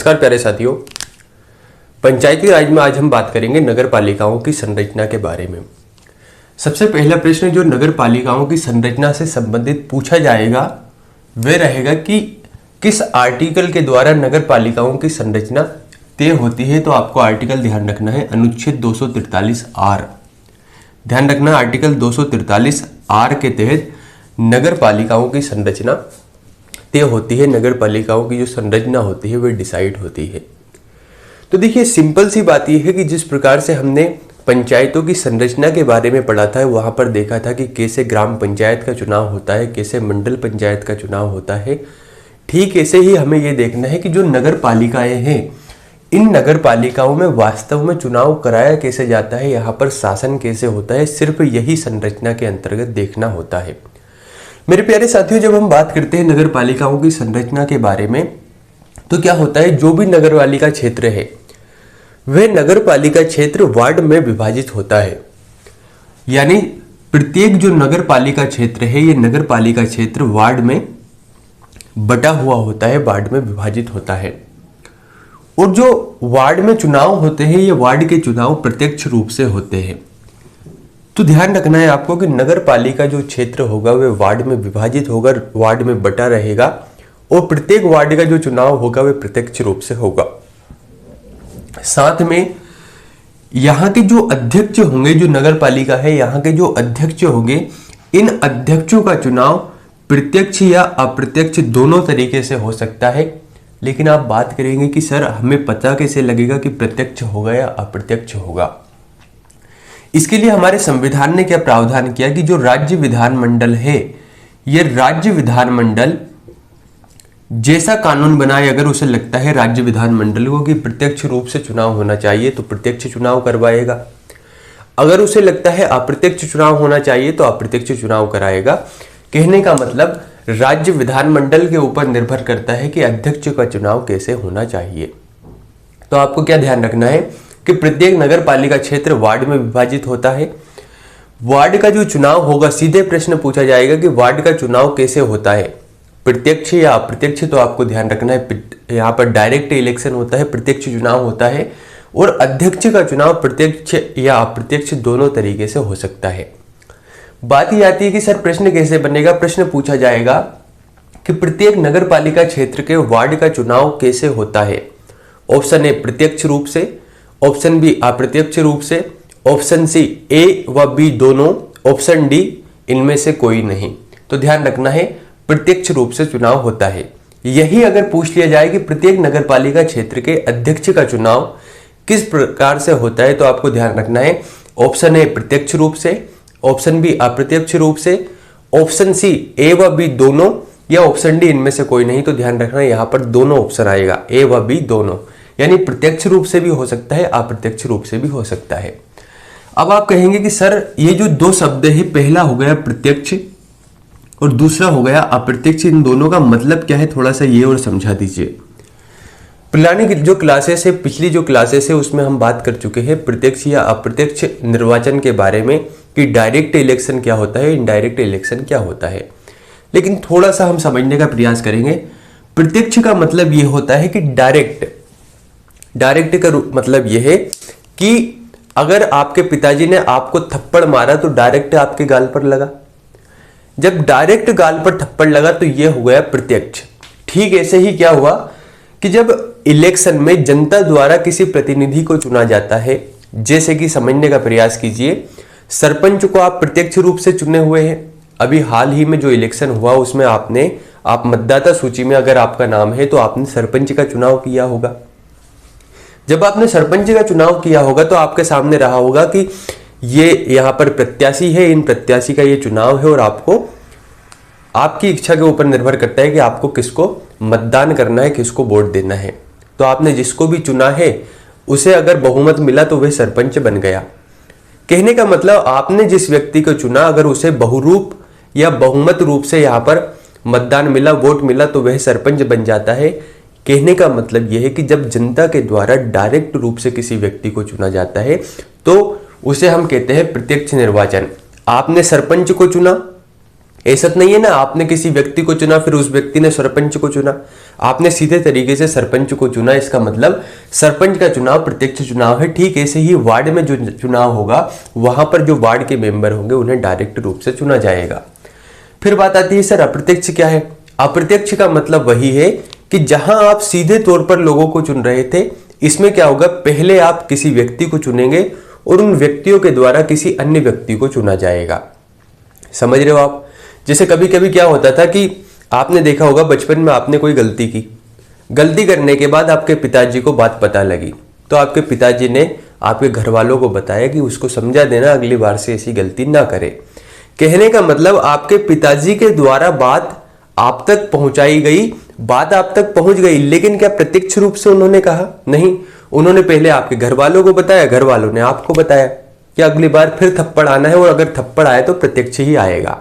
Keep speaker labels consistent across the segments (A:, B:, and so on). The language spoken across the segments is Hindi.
A: नमस्कार प्यारे साथियों, पंचायती राज में आज हम बात करेंगे नगर पालिकाओं की संरचना के बारे में। सबसे पहला प्रश्न जो नगर पालिकाओं की संरचना से संबंधित पूछा जाएगा वह रहेगा कि किस आर्टिकल के द्वारा नगर पालिकाओं की संरचना तय होती है। तो आपको आर्टिकल ध्यान रखना है, अनुच्छेद 243 आर। ध्यान रखना, आर्टिकल 243 आर के तहत नगर पालिकाओं की संरचना तय होती है। नगर पालिकाओं की जो संरचना होती है वह डिसाइड होती है। तो देखिए, सिंपल सी बात यह है कि जिस प्रकार से हमने पंचायतों की संरचना के बारे में पढ़ा था, वहां पर देखा था कि कैसे ग्राम पंचायत का चुनाव होता है, कैसे मंडल पंचायत का चुनाव होता है। ठीक ऐसे ही हमें यह देखना है कि जो नगर पालिकाएं हैं, इन नगर पालिकाओं में वास्तव में चुनाव कराया कैसे जाता है, यहाँ पर शासन कैसे होता है, सिर्फ यही संरचना के अंतर्गत देखना होता है। मेरे प्यारे साथियों, जब हम बात करते हैं नगर पालिकाओं की संरचना के बारे में, तो क्या होता है, जो भी नगर पालिका क्षेत्र है वह नगर पालिका क्षेत्र वार्ड में विभाजित होता है। यानी प्रत्येक जो नगर पालिका क्षेत्र है, ये नगर पालिका क्षेत्र वार्ड में बटा हुआ होता है, वार्ड में विभाजित होता है। और जो वार्ड में चुनाव होते हैं, ये वार्ड के चुनाव प्रत्यक्ष रूप से होते हैं। तो ध्यान रखना है आपको कि नगर पालिका जो क्षेत्र होगा वह वार्ड में विभाजित होगा, वार्ड में बटा रहेगा, और प्रत्येक वार्ड का जो चुनाव होगा वह प्रत्यक्ष रूप से होगा। साथ में यहाँ के जो अध्यक्ष होंगे, जो नगर पालिका है, यहाँ के जो अध्यक्ष होंगे, इन अध्यक्षों का चुनाव प्रत्यक्ष या अप्रत्यक्ष दोनों तरीके से हो सकता है। लेकिन आप बात करेंगे कि सर हमें पता कैसे लगेगा कि प्रत्यक्ष होगा या अप्रत्यक्ष होगा। इसके लिए हमारे संविधान ने क्या प्रावधान किया कि जो राज्य विधानमंडल है, यह राज्य विधानमंडल जैसा कानून बनाए, अगर उसे लगता है राज्य विधानमंडल को कि प्रत्यक्ष रूप से चुनाव होना चाहिए तो प्रत्यक्ष चुनाव करवाएगा, अगर उसे लगता है अप्रत्यक्ष चुनाव होना चाहिए तो अप्रत्यक्ष चुनाव कराएगा। कहने का मतलब राज्य विधानमंडल के ऊपर निर्भर करता है कि अध्यक्ष का चुनाव कैसे होना चाहिए। तो आपको क्या ध्यान रखना है कि प्रत्येक नगर पालिका क्षेत्र वार्ड में विभाजित होता है। वार्ड का जो चुनाव होगा, सीधे प्रश्न पूछा जाएगा कि वार्ड का चुनाव कैसे होता है, प्रत्यक्ष या अप्रत्यक्ष। तो आपको ध्यान रखना है, यहाँ पर डायरेक्ट इलेक्शन होता है, प्रत्यक्ष चुनाव होता है, और अध्यक्ष का चुनाव प्रत्यक्ष या अप्रत्यक्ष दोनों तरीके से हो सकता है। बात ये आती है कि सर प्रश्न कैसे बनेगा। प्रश्न पूछा जाएगा कि प्रत्येक नगर पालिका क्षेत्र के वार्ड का चुनाव कैसे होता है। ऑप्शन ए प्रत्यक्ष रूप से, ऑप्शन बी अप्रत्यक्ष रूप से, ऑप्शन सी ए व बी दोनों, ऑप्शन डी इनमें से कोई नहीं। तो ध्यान रखना है, प्रत्यक्ष रूप से चुनाव होता है। यही अगर पूछ लिया जाए कि प्रत्येक नगर पालिका क्षेत्र के अध्यक्ष का चुनाव किस प्रकार से होता है, तो आपको ध्यान रखना है, ऑप्शन ए प्रत्यक्ष रूप से, ऑप्शन बी अप्रत्यक्ष रूप से, ऑप्शन सी ए व बी दोनों, या ऑप्शन डी इनमें से कोई नहीं। तो ध्यान रखना यहाँ पर दोनों ऑप्शन आएगा, ए व बी दोनों, यानी प्रत्यक्ष रूप से भी हो सकता है, अप्रत्यक्ष रूप से भी हो सकता है। अब आप कहेंगे कि सर ये जो दो शब्द है, पहला हो गया प्रत्यक्ष और दूसरा हो गया अप्रत्यक्ष, इन दोनों का मतलब क्या है, थोड़ा सा ये और समझा दीजिए। पुरानी जो क्लासेस है, पिछली जो क्लासेस है, उसमें हम बात कर चुके हैं प्रत्यक्ष या अप्रत्यक्ष निर्वाचन के बारे में कि डायरेक्ट इलेक्शन क्या होता है, इनडायरेक्ट इलेक्शन क्या होता है। लेकिन थोड़ा सा हम समझने का प्रयास करेंगे। प्रत्यक्ष का मतलब ये होता है कि डायरेक्ट का मतलब यह है कि अगर आपके पिताजी ने आपको थप्पड़ मारा तो डायरेक्ट आपके गाल पर लगा। जब डायरेक्ट गाल पर थप्पड़ लगा तो यह हो गया प्रत्यक्ष। ठीक ऐसे ही क्या हुआ कि जब इलेक्शन में जनता द्वारा किसी प्रतिनिधि को चुना जाता है, जैसे कि समझने का प्रयास कीजिए, सरपंच को आप प्रत्यक्ष रूप से चुने हुए हैं। अभी हाल ही में जो इलेक्शन हुआ उसमें आप मतदाता सूची में अगर आपका नाम है तो आपने सरपंच का चुनाव किया होगा। जब आपने सरपंच का चुनाव किया होगा तो आपके सामने रहा होगा कि ये यहाँ पर प्रत्याशी है, इन प्रत्याशी का ये चुनाव है, और आपको आपकी इच्छा के ऊपर निर्भर करता है कि आपको किसको मतदान करना है, किसको वोट देना है। तो आपने जिसको भी चुना है उसे अगर बहुमत मिला तो वह सरपंच बन गया। कहने का मतलब आपने जिस व्यक्ति को चुना, अगर उसे बहुरूप या बहुमत रूप से यहाँ पर मतदान मिला, वोट मिला, तो वह सरपंच बन जाता है। कहने का मतलब यह है कि जब जनता के द्वारा डायरेक्ट रूप से किसी व्यक्ति को चुना जाता है तो उसे हम कहते हैं प्रत्यक्ष निर्वाचन। आपने सरपंच को चुना, ऐसा तो नहीं है ना आपने किसी व्यक्ति को चुना फिर उस व्यक्ति ने सरपंच को चुना, आपने सीधे तरीके से सरपंच को चुना, इसका मतलब सरपंच का चुनाव प्रत्यक्ष चुनाव है। ठीक ऐसे ही वार्ड में जो चुनाव होगा वहां पर जो वार्ड के मेंबर होंगे उन्हें डायरेक्ट रूप से चुना जाएगा। फिर बात आती है सर अप्रत्यक्ष क्या है? अप्रत्यक्ष का मतलब वही है कि जहां आप सीधे तौर पर लोगों को चुन रहे थे, इसमें क्या होगा, पहले आप किसी व्यक्ति को चुनेंगे और उन व्यक्तियों के द्वारा किसी अन्य व्यक्ति को चुना जाएगा। समझ रहे हो आप? जैसे कभी कभी क्या होता था कि आपने देखा होगा बचपन में आपने कोई गलती की, गलती करने के बाद आपके पिताजी को बात पता लगी, तो आपके पिताजी ने आपके घर वालों को बताया कि उसको समझा देना अगली बार से ऐसी गलती ना करे। कहने का मतलब आपके पिताजी के द्वारा बात आप तक पहुंचाई गई, बात आप तक पहुंच गई, लेकिन क्या प्रत्यक्ष रूप से उन्होंने कहा? नहीं, उन्होंने पहले आपके घर वालों को बताया, घर वालों ने आपको बताया कि अगली बार फिर थप्पड़ आना है, और अगर थप्पड़ आए तो प्रत्यक्ष ही आएगा।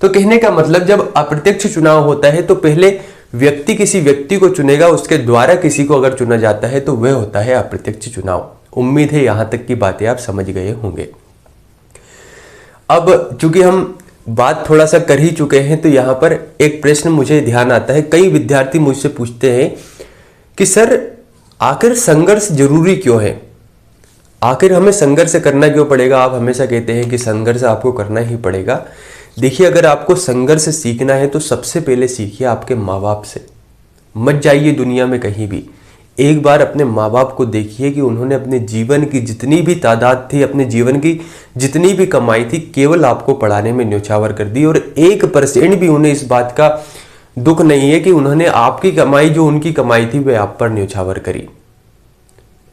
A: तो कहने का मतलब जब अप्रत्यक्ष चुनाव होता है तो पहले व्यक्ति किसी व्यक्ति को चुनेगा, उसके द्वारा किसी को अगर चुना जाता है तो वह होता है अप्रत्यक्ष चुनाव। उम्मीद है यहां तक की बातें आप समझ गए होंगे। अब चूंकि हम बात थोड़ा सा कर ही चुके हैं तो यहां पर एक प्रश्न मुझे ध्यान आता है। कई विद्यार्थी मुझसे पूछते हैं कि सर आखिर संघर्ष जरूरी क्यों है, आखिर हमें संघर्ष करना क्यों पड़ेगा? आप हमेशा कहते हैं कि संघर्ष आपको करना ही पड़ेगा। देखिए, अगर आपको संघर्ष सीखना है तो सबसे पहले सीखिए आपके माँ बाप से। मत जाइए दुनिया में कहीं भी, एक बार अपने माँ बाप को देखिए कि उन्होंने अपने जीवन की जितनी भी तादाद थी, अपने जीवन की जितनी भी कमाई थी, केवल आपको पढ़ाने में न्यौछावर कर दी, और 1% भी उन्हें इस बात का दुख नहीं है कि उन्होंने आपकी कमाई, जो उनकी कमाई थी, वह आप पर न्यौछावर करी।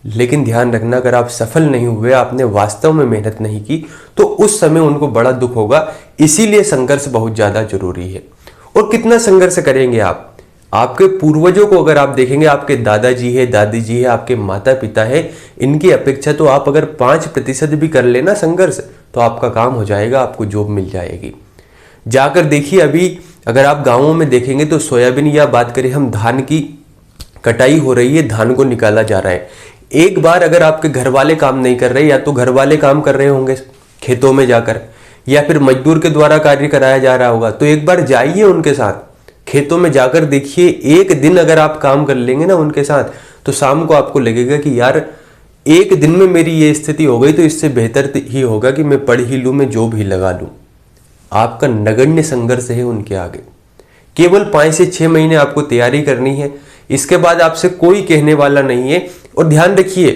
A: लेकिन ध्यान रखना, अगर आप सफल नहीं हुए, आपने वास्तव में मेहनत नहीं की, तो उस समय उनको बड़ा दुख होगा। इसीलिए संघर्ष बहुत ज्यादा जरूरी है। और कितना संघर्ष करेंगे आप? आपके पूर्वजों को अगर आप देखेंगे, आपके दादाजी है, दादी जी है, आपके माता पिता है, इनकी अपेक्षा तो आप अगर 5% भी कर लेना संघर्ष, तो आपका काम हो जाएगा, आपको जॉब मिल जाएगी। जाकर देखिए, अभी अगर आप गांवों में देखेंगे तो सोयाबीन, या बात करें हम धान की कटाई हो रही है, धान को निकाला जा रहा है। एक बार अगर आपके घर वाले काम नहीं कर रहे, या तो घर वाले काम कर रहे होंगे खेतों में जाकर, या फिर मजदूर के द्वारा कार्य कराया जा रहा होगा, तो एक बार जाइए उनके साथ, खेतों में जाकर देखिए। एक दिन अगर आप काम कर लेंगे ना उनके साथ, तो शाम को आपको लगेगा कि यार एक दिन में मेरी ये स्थिति हो गई, तो इससे बेहतर ही होगा कि मैं पढ़ ही लूं, मैं जॉब ही लगा लूं। आपका नगण्य संघर्ष है उनके आगे। केवल 5 से 6 महीने आपको तैयारी करनी है, इसके बाद आपसे कोई कहने वाला नहीं है। और ध्यान रखिए,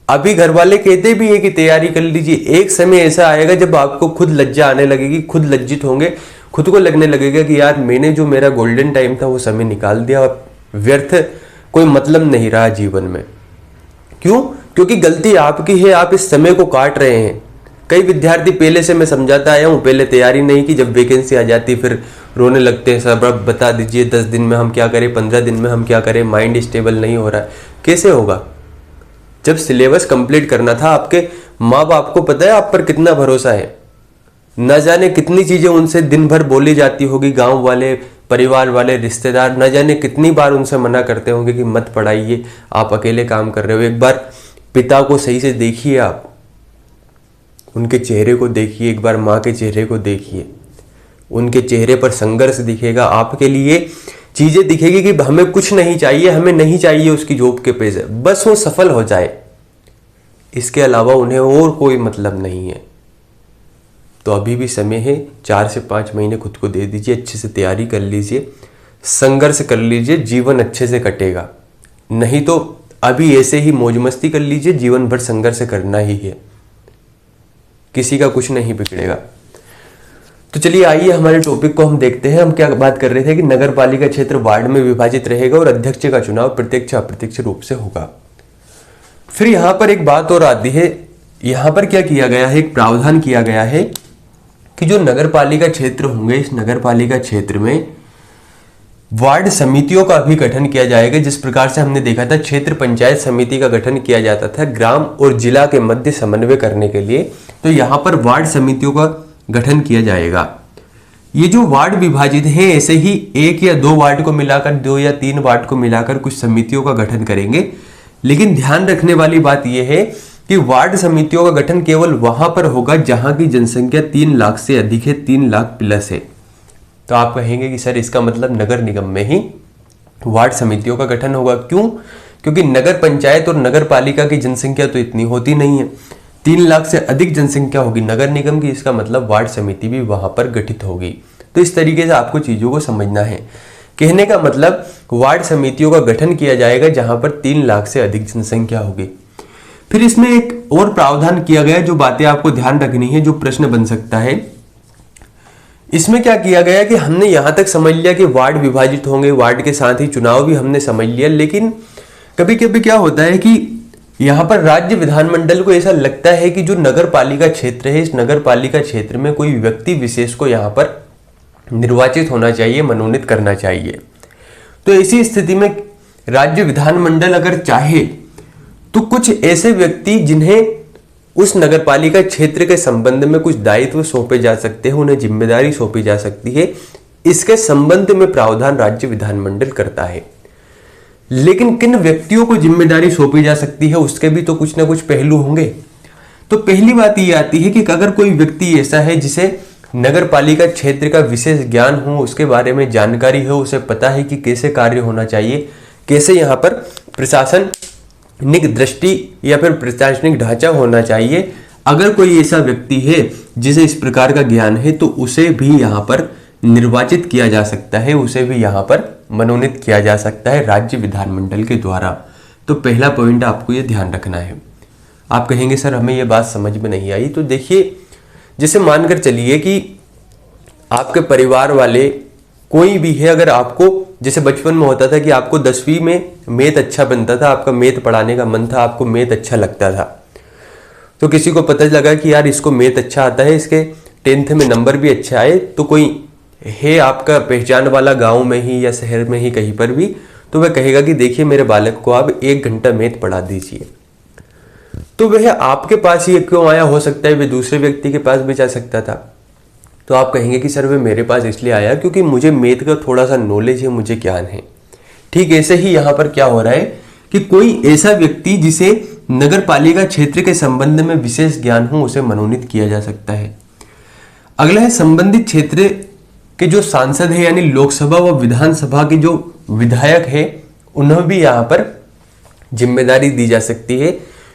A: अभी घर वाले कहते भी है कि तैयारी कर लीजिए, एक समय ऐसा आएगा जब आपको खुद लज्जा आने लगेगी, खुद लज्जित होंगे, खुद को लगने लगेगा कि यार मैंने जो मेरा गोल्डन टाइम था वो समय निकाल दिया, और व्यर्थ कोई मतलब नहीं रहा जीवन में। क्यों? क्योंकि गलती आपकी है, आप इस समय को काट रहे हैं। कई विद्यार्थी पहले से मैं समझाता आया हूं, पहले तैयारी नहीं की, जब वैकेंसी आ जाती फिर रोने लगते हैं, सर अब बता दीजिए 10 दिन में हम क्या करें, 15 दिन में हम क्या करें, माइंड स्टेबल नहीं हो रहा है। कैसे होगा? जब सिलेबस कंप्लीट करना था, आपके माँ बाप को पता है आप पर कितना भरोसा है, न जाने कितनी चीजें उनसे दिन भर बोली जाती होगी, गांव वाले, परिवार वाले, रिश्तेदार, न जाने कितनी बार उनसे मना करते होंगे कि मत पढ़ाइए, आप अकेले काम कर रहे हो। एक बार पिता को सही से देखिए, आप उनके चेहरे को देखिए, एक बार माँ के चेहरे को देखिए, उनके चेहरे पर संघर्ष दिखेगा, आपके लिए चीजें दिखेगी कि हमें कुछ नहीं चाहिए, हमें नहीं चाहिए उसकी जॉब के पैसे, बस वो सफल हो जाए, इसके अलावा उन्हें और कोई मतलब नहीं है। तो अभी भी समय है, 4 से 5 महीने खुद को दे दीजिए, अच्छे से तैयारी कर लीजिए, संघर्ष कर लीजिए, जीवन अच्छे से कटेगा। नहीं तो अभी ऐसे ही मौज मस्ती कर लीजिए, जीवन भर संघर्ष करना ही है, किसी का कुछ नहीं बिगड़ेगा। तो चलिए आइए हमारे टॉपिक को हम देखते हैं। हम क्या बात कर रहे थे कि नगर पालिका क्षेत्र वार्ड में विभाजित रहेगा और अध्यक्ष का चुनाव प्रत्यक्ष अप्रत्यक्ष रूप से होगा। फिर यहां पर एक बात और आती है, यहां पर क्या किया गया है, एक प्रावधान किया गया है कि जो नगर पालिका क्षेत्र होंगे, इस नगर पालिका क्षेत्र में वार्ड समितियों का भी गठन किया जाएगा। जिस प्रकार से हमने देखा था क्षेत्र पंचायत समिति का गठन किया जाता था ग्राम और जिला के मध्य समन्वय करने के लिए, तो यहां पर वार्ड समितियों का गठन किया जाएगा। ये जो वार्ड विभाजित है, ऐसे ही 1 या 2 वार्ड को मिलाकर, 2 या 3 वार्ड को मिलाकर कुछ समितियों का गठन करेंगे। लेकिन ध्यान रखने वाली बात यह है कि वार्ड समितियों का गठन केवल वहां पर होगा जहां की जनसंख्या 3 लाख से अधिक है, 3 लाख प्लस है। तो आप कहेंगे कि सर इसका मतलब नगर निगम में ही वार्ड समितियों का गठन होगा। क्यों? क्योंकि नगर पंचायत और नगर पालिका की जनसंख्या तो इतनी होती नहीं है, 3 लाख से अधिक जनसंख्या होगी नगर निगम की, इसका मतलब वार्ड समिति भी वहां पर गठित होगी। तो इस तरीके से आपको चीजों को समझना है। कहने का मतलब वार्ड समितियों का गठन किया जाएगा जहां पर 3 लाख से अधिक जनसंख्या होगी। फिर इसमें एक और प्रावधान किया गया, जो बातें आपको ध्यान रखनी है, जो प्रश्न बन सकता है। इसमें क्या किया गया कि हमने यहां तक समझ लिया कि वार्ड विभाजित होंगे, वार्ड के साथ ही चुनाव भी हमने समझ लिया, लेकिन कभी कभी क्या होता है कि यहां पर राज्य विधानमंडल को ऐसा लगता है कि जो नगर पालिका क्षेत्र है, इस नगर पालिका क्षेत्र में कोई व्यक्ति विशेष को यहां पर निर्वाचित होना चाहिए, मनोनीत करना चाहिए। तो ऐसी स्थिति में राज्य विधानमंडल अगर चाहे तो कुछ ऐसे व्यक्ति जिन्हें उस नगरपालिका क्षेत्र के संबंध में कुछ दायित्व सौंपे जा सकते हैं, उन्हें जिम्मेदारी सौंपी जा सकती है, इसके संबंध में प्रावधान राज्य विधानमंडल करता है। लेकिन किन व्यक्तियों को जिम्मेदारी सौंपी जा सकती है उसके भी तो कुछ ना कुछ पहलू होंगे। तो पहली बात यह आती है कि अगर कोई व्यक्ति ऐसा है जिसे नगरपालिका क्षेत्र का विशेष ज्ञान हो, उसके बारे में जानकारी हो, उसे पता है कि कैसे कार्य होना चाहिए, कैसे यहाँ पर प्रशासनिक दृष्टि या फिर प्रशासनिक ढांचा होना चाहिए, अगर कोई ऐसा व्यक्ति है जिसे इस प्रकार का ज्ञान है तो उसे भी यहाँ पर निर्वाचित किया जा सकता है, उसे भी यहाँ पर मनोनीत किया जा सकता है राज्य विधानमंडल के द्वारा। तो पहला पॉइंट आपको ये ध्यान रखना है। आप कहेंगे सर हमें ये बात समझ में नहीं आई। तो देखिए, जैसे मानकर चलिए कि आपके परिवार वाले कोई भी है, अगर आपको जैसे बचपन में होता था कि आपको 10वीं में मैथ अच्छा बनता था, आपका मैथ पढ़ाने का मन था, आपको मैथ अच्छा लगता था, तो किसी को पता लगा कि यार इसको मैथ अच्छा आता है, इसके 10th में नंबर भी अच्छा आए, तो कोई है आपका पहचान वाला गांव में ही या शहर में ही कहीं पर भी, तो वह कहेगा कि देखिए मेरे बालक को आप 1 घंटा मैथ पढ़ा दीजिए। तो वह आपके पास ही क्यों आया? हो सकता है वे दूसरे व्यक्ति के पास भी जा सकता था। तो आप कहेंगे कि सर वे मेरे पास इसलिए आया क्योंकि मुझे मैथ का थोड़ा सा नॉलेज है, मुझे ज्ञान है। ठीक ऐसे ही यहाँ पर क्या हो रहा है कि कोई ऐसा व्यक्ति जिसे नगर पालिका क्षेत्र के संबंध में विशेष ज्ञान हो, उसे मनोनीत किया जा सकता है। अगला है संबंधित क्षेत्र के जो सांसद है, यानी लोकसभा व विधानसभा के जो विधायक है, उन्हें भी यहाँ पर जिम्मेदारी दी जा सकती है,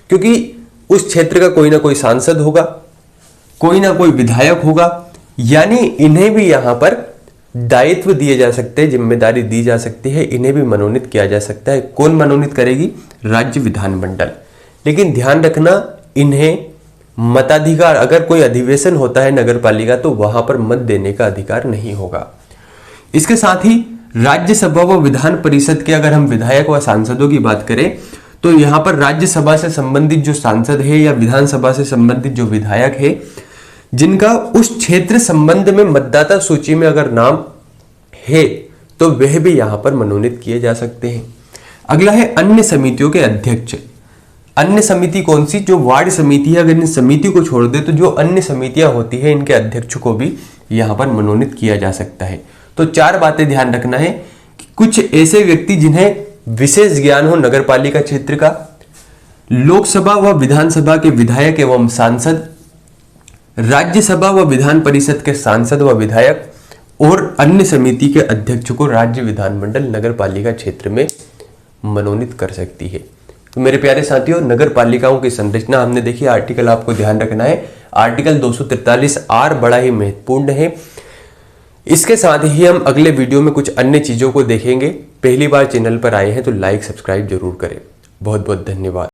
A: क्योंकि उस क्षेत्र का कोई ना कोई सांसद होगा, कोई ना कोई विधायक होगा, यानी इन्हें भी यहां पर दायित्व दिए जा सकते हैं, जिम्मेदारी दी जा सकती है, इन्हें भी मनोनीत किया जा सकता है। कौन मनोनीत करेगी? राज्य विधानमंडल। लेकिन ध्यान रखना, इन्हें मताधिकार, अगर कोई अधिवेशन होता है नगरपालिका तो वहां पर मत देने का अधिकार नहीं होगा। इसके साथ ही राज्यसभा व विधान परिषद के अगर हम विधायक व सांसदों की बात करें तो यहां पर राज्यसभा से संबंधित जो सांसद है या विधानसभा से संबंधित जो विधायक है, जिनका उस क्षेत्र संबंध में मतदाता सूची में अगर नाम है तो वह भी यहां पर मनोनीत किए जा सकते हैं। अगला है अन्य समितियों के अध्यक्ष। अन्य समिति कौन सी? जो वार्ड समिति है, अगर इन समिति को छोड़ दे तो जो अन्य समितियां होती है, इनके अध्यक्ष को भी यहां पर मनोनीत किया जा सकता है। तो 4 बातें ध्यान रखना है कि कुछ ऐसे व्यक्ति जिन्हें विशेष ज्ञान हो नगरपालिका क्षेत्र का, लोकसभा व विधानसभा के विधायक एवं सांसद, राज्यसभा व विधान परिषद के सांसद व विधायक, और अन्य समिति के अध्यक्ष को राज्य विधानमंडल नगरपालिका क्षेत्र में मनोनीत कर सकती है। तो मेरे प्यारे साथियों, नगर पालिकाओं की संरचना हमने देखी। आर्टिकल आपको ध्यान रखना है, आर्टिकल 243R बड़ा ही महत्वपूर्ण है। इसके साथ ही हम अगले वीडियो में कुछ अन्य चीजों को देखेंगे। पहली बार चैनल पर आए हैं तो लाइक सब्सक्राइब जरूर करें। बहुत बहुत धन्यवाद।